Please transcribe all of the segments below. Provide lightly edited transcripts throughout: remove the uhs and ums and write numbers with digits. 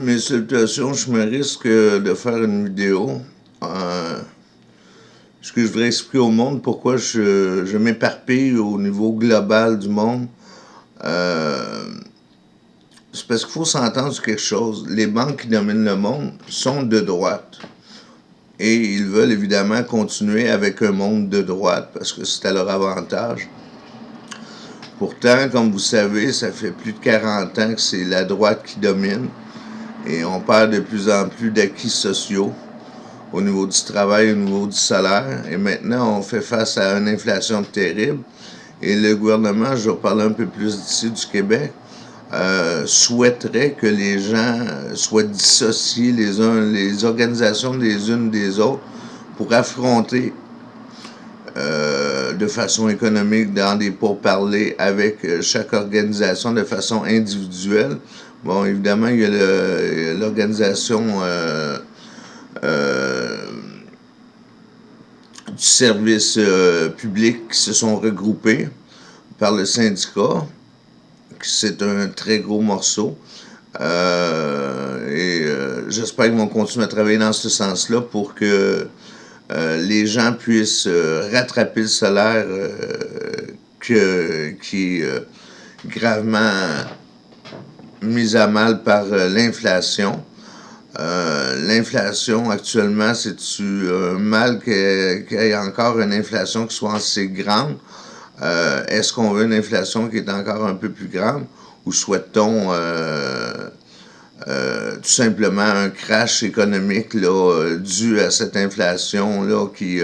Mes salutations, je me risque de faire une vidéo. Euh, Ce que je voudrais expliquer au monde pourquoi je m'éparpille au niveau global du monde. Euh, c'est parce qu'il faut s'entendre sur quelque chose. Les banques qui dominent le monde sont de droite. Et ils veulent évidemment continuer avec un monde de droite parce que c'est à leur avantage. Pourtant, comme vous savez, ça fait plus de 40 ans que c'est la droite qui domine et on perd de plus en plus d'acquis sociaux au niveau du travail, au niveau du salaire. Et maintenant, on fait face à une inflation terrible. Et le gouvernement, je vais parler un peu plus d'ici du Québec, souhaiterait que les gens soient dissociés les organisations les unes des autres pour affronter de façon économique dans des pourparlers avec chaque organisation de façon individuelle. Bon, évidemment, il y a l'organisation euh, du service public qui se sont regroupés par le syndicat. C'est un très gros morceau. J'espère qu'ils vont continuer à travailler dans ce sens-là pour que les gens puissent rattraper le salaire qui est gravement mis à mal par l'inflation. L'inflation actuellement, c'est-tu mal qu'il y ait encore une inflation qui soit assez grande? Est-ce qu'on veut une inflation qui est encore un peu plus grande ou souhaite-t-on tout simplement un crash économique là, dû à cette inflation là, qui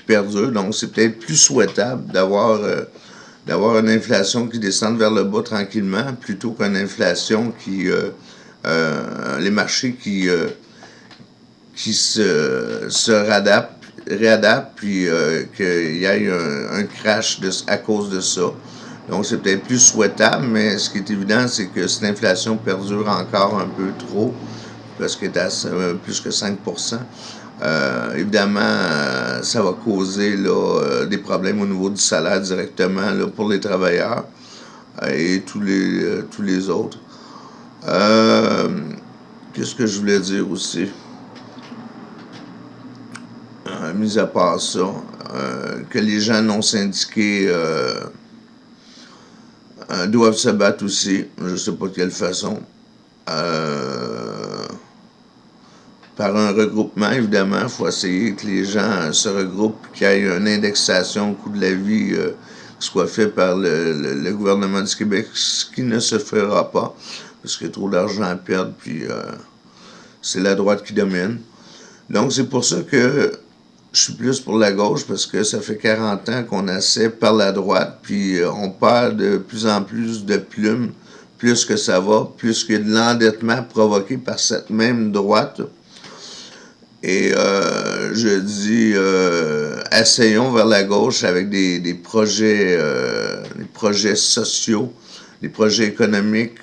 perdure? Donc, c'est peut-être plus souhaitable d'avoir une inflation qui descende vers le bas tranquillement plutôt qu'une inflation les marchés qui se réadaptent puis qu'il y ait un crash à cause de ça. Donc, c'est peut-être plus souhaitable, mais ce qui est évident, c'est que cette inflation perdure encore un peu trop, parce qu'elle est à plus que 5%. Évidemment, ça va causer là, des problèmes au niveau du salaire directement là, pour les travailleurs et tous les autres. Qu'est-ce que je voulais dire aussi? Mis à part ça, que les gens non syndiqués doivent se battre aussi, je ne sais pas de quelle façon. Par un regroupement, évidemment, il faut essayer que les gens se regroupent, qu'il y ait une indexation au coût de la vie qui soit fait par le gouvernement du Québec, ce qui ne se fera pas, parce qu'il y a trop d'argent à perdre, puis c'est la droite qui domine. Donc, c'est pour ça que je suis plus pour la gauche, parce que ça fait 40 ans qu'on essaie par la droite, puis on perd de plus en plus de plumes, plus que ça va, plus qu'il y a de l'endettement provoqué par cette même droite. Et je dis, essayons vers la gauche avec des projets sociaux, des projets économiques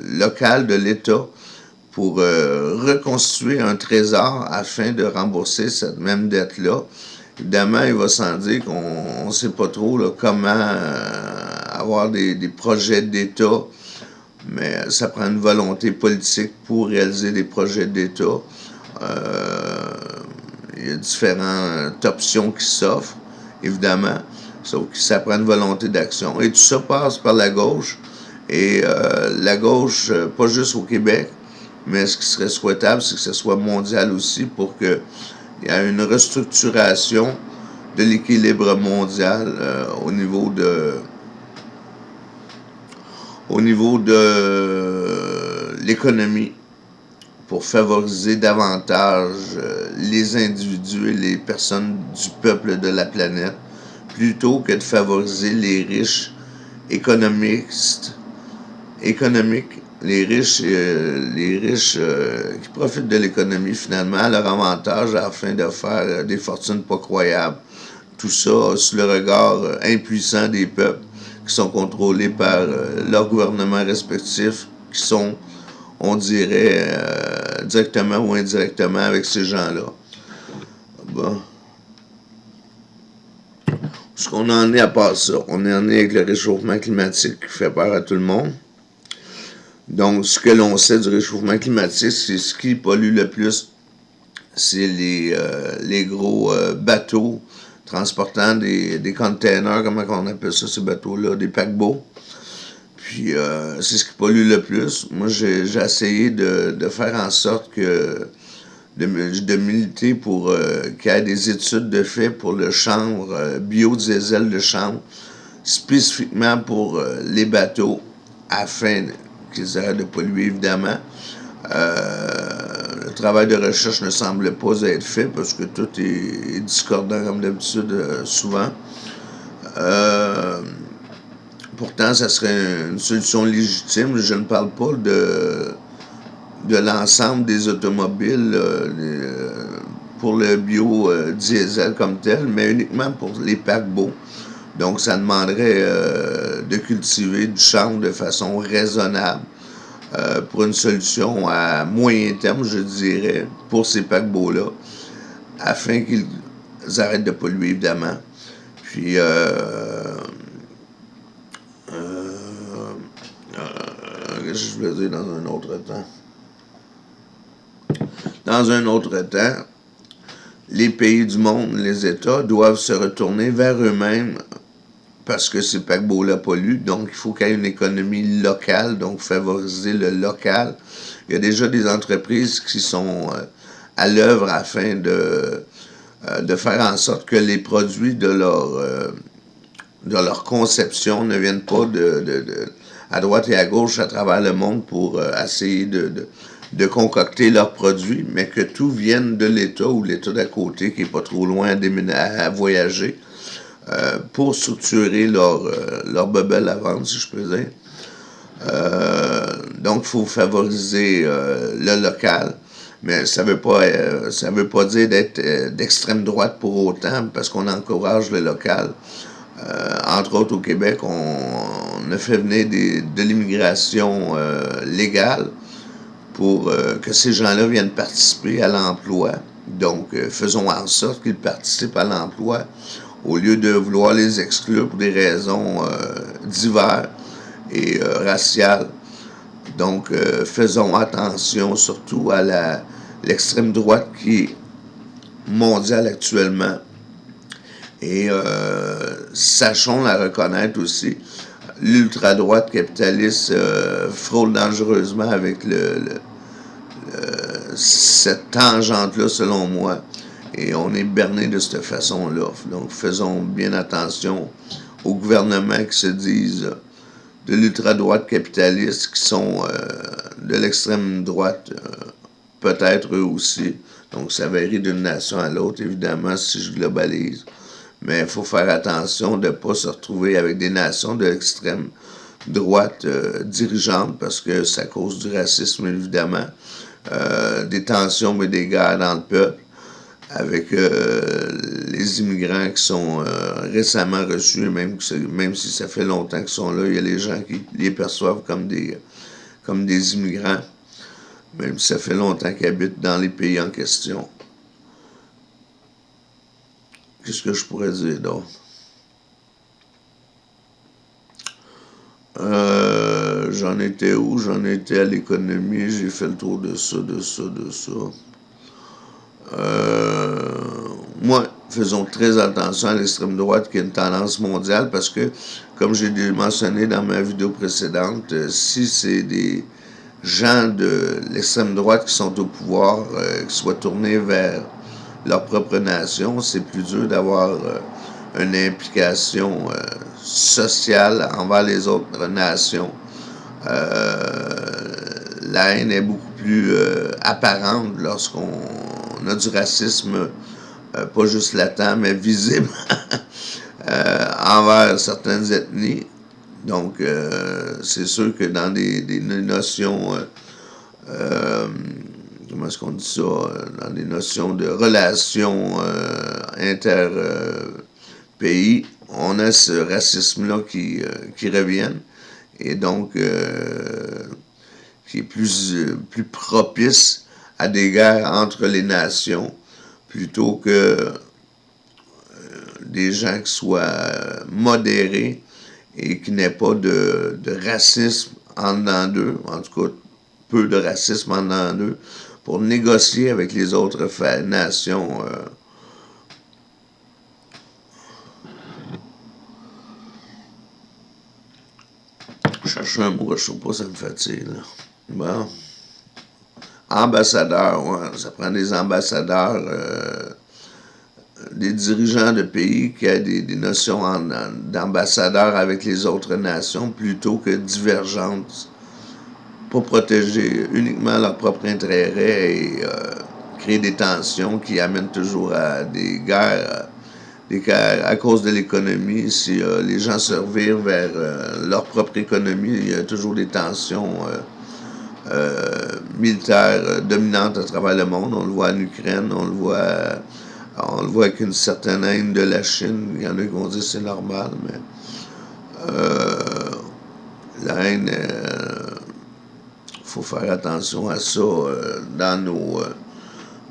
locaux de l'État pour reconstituer un trésor afin de rembourser cette même dette-là. Évidemment, il va sans dire qu'on ne sait pas trop là, comment avoir des projets d'État, mais ça prend une volonté politique pour réaliser des projets d'État. Il y a différentes options qui s'offrent, évidemment, sauf que ça prend une volonté d'action. Et tout ça passe par la gauche. Et la gauche, pas juste au Québec, mais ce qui serait souhaitable, c'est que ce soit mondial aussi pour qu'il y ait une restructuration de l'équilibre mondial au niveau de l'économie pour favoriser davantage les individus et les personnes du peuple de la planète, plutôt que de favoriser les riches économiques, les riches qui profitent de l'économie finalement à leur avantage afin de faire des fortunes pas croyables. Tout ça sous le regard impuissant des peuples qui sont contrôlés par leurs gouvernements respectifs, qui sont, on dirait, directement ou indirectement avec ces gens-là. Bon. Ce qu'on en est à part ça, on en est avec le réchauffement climatique qui fait peur à tout le monde. Donc, ce que l'on sait du réchauffement climatique, c'est ce qui pollue le plus, c'est les gros bateaux transportant des containers, comment on appelle ça, ces bateaux-là, des paquebots. Puis, c'est ce qui pollue le plus. Moi, j'ai essayé de faire en sorte que de militer pour qu'il y ait des études de fait pour le chanvre, biodiesel de chanvre, spécifiquement pour les bateaux, afin qu'ils arrêtent de polluer, évidemment. Le travail de recherche ne semble pas être fait parce que tout est discordant comme d'habitude souvent. Pourtant, ça serait une solution légitime. Je ne parle pas de l'ensemble des automobiles pour le biodiesel comme tel, mais uniquement pour les paquebots. Donc, ça demanderait de cultiver du chanvre de façon raisonnable pour une solution à moyen terme, je dirais, pour ces paquebots-là, afin qu'ils arrêtent de polluer, évidemment. Puis, qu'est-ce que je veux dire dans un autre temps? Dans un autre temps, les pays du monde, les États, doivent se retourner vers eux-mêmes parce que ces paquebots-là polluent. Donc, il faut qu'il y ait une économie locale, donc favoriser le local. Il y a déjà des entreprises qui sont à l'œuvre afin de faire en sorte que les produits de leur conception ne viennent pas à droite et à gauche à travers le monde pour essayer de concocter leurs produits, mais que tout vienne de l'État ou l'État d'à côté qui n'est pas trop loin à voyager pour structurer leur bebelle à vendre, si je peux dire. Donc, il faut favoriser le local, mais ça veut pas dire d'être d'extrême droite pour autant, parce qu'on encourage le local. Entre autres, au Québec, on a fait venir de l'immigration légale pour que ces gens-là viennent participer à l'emploi. Donc, faisons en sorte qu'ils participent à l'emploi au lieu de vouloir les exclure pour des raisons diverses et raciales. Donc, faisons attention surtout à l'extrême droite qui est mondiale actuellement. Et sachons la reconnaître aussi. L'ultra-droite capitaliste frôle dangereusement avec cette tangente-là, selon moi. Et on est berné de cette façon-là. Donc, faisons bien attention aux gouvernements qui se disent de l'ultra-droite capitaliste, qui sont de l'extrême droite, peut-être eux aussi. Donc, ça varie d'une nation à l'autre, évidemment, si je globalise. Mais il faut faire attention de ne pas se retrouver avec des nations de l'extrême droite dirigeantes, parce que ça cause du racisme, évidemment, des tensions et des guerres dans le peuple, avec les immigrants qui sont récemment reçus, même si ça fait longtemps qu'ils sont là, il y a les gens qui les perçoivent comme des immigrants, même si ça fait longtemps qu'ils habitent dans les pays en question. Qu'est-ce que je pourrais dire d'autre? J'en étais où? J'en étais à l'économie, j'ai fait le tour de ça. Moi, faisons très attention à l'extrême droite qui est une tendance mondiale parce que, comme j'ai mentionné dans ma vidéo précédente, si c'est des gens de l'extrême droite qui sont au pouvoir, qui soient tournés vers leur propre nation, c'est plus dur d'avoir une implication sociale envers les autres nations. La haine est beaucoup plus apparente lorsqu'on a du racisme, pas juste latent, mais visible envers certaines ethnies. Donc, c'est sûr que dans des notions, comment est-ce qu'on dit ça, dans des notions de relations inter-pays, on a ce racisme-là qui revient, et donc qui est plus propice à des guerres entre les nations, plutôt que des gens qui soient modérés et qui n'aient pas de racisme en dedans d'eux, en tout cas peu de racisme en dedans d'eux, pour négocier avec les autres nations. Chercher un mot, je sais pas, ça me fatigue. Là. Bon. Ambassadeurs, ouais, ça prend des ambassadeurs, des dirigeants de pays qui ont des notions d'ambassadeurs avec les autres nations plutôt que divergentes pour protéger uniquement leur propre intérêt et créer des tensions qui amènent toujours à des guerres. À cause de l'économie, si les gens se revirent vers leur propre économie, il y a toujours des tensions militaires dominantes à travers le monde. On le voit en Ukraine, on le voit avec une certaine haine de la Chine. Il y en a qui vont dire que c'est normal, mais la haine, faut faire attention à ça dans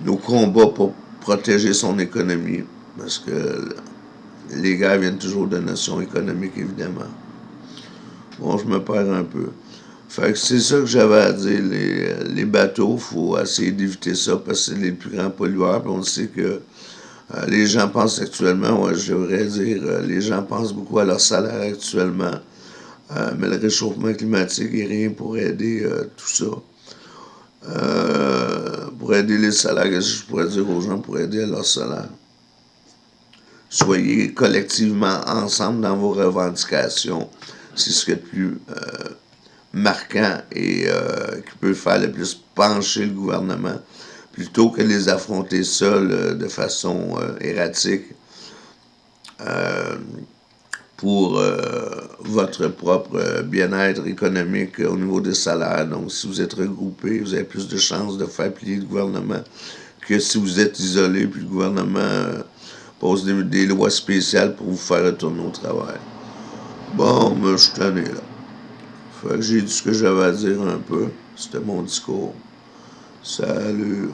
nos combats pour protéger son économie. Parce que les guerres viennent toujours de notions économiques, évidemment. Bon, je me perds un peu. Fait que c'est ça que j'avais à dire. Les bateaux, il faut essayer d'éviter ça parce que c'est les plus grands pollueurs. Puis on sait que les gens pensent actuellement, ouais, je devrais dire, les gens pensent beaucoup à leur salaire actuellement. Mais le réchauffement climatique est rien pour aider tout ça. Pour aider les salaires, qu'est-ce que je pourrais dire aux gens pour aider à leur salaire? Soyez collectivement ensemble dans vos revendications. C'est ce qui est le plus marquant et qui peut faire le plus pencher le gouvernement, plutôt que de les affronter seuls de façon erratique pour votre propre bien-être économique au niveau des salaires. Donc, si vous êtes regroupés, vous avez plus de chances de faire plier le gouvernement que si vous êtes isolé, puis le gouvernement pose des lois spéciales pour vous faire retourner au travail. Bon, mais je suis tanné, là. Fait que j'ai dit ce que j'avais à dire un peu. C'était mon discours. Salut.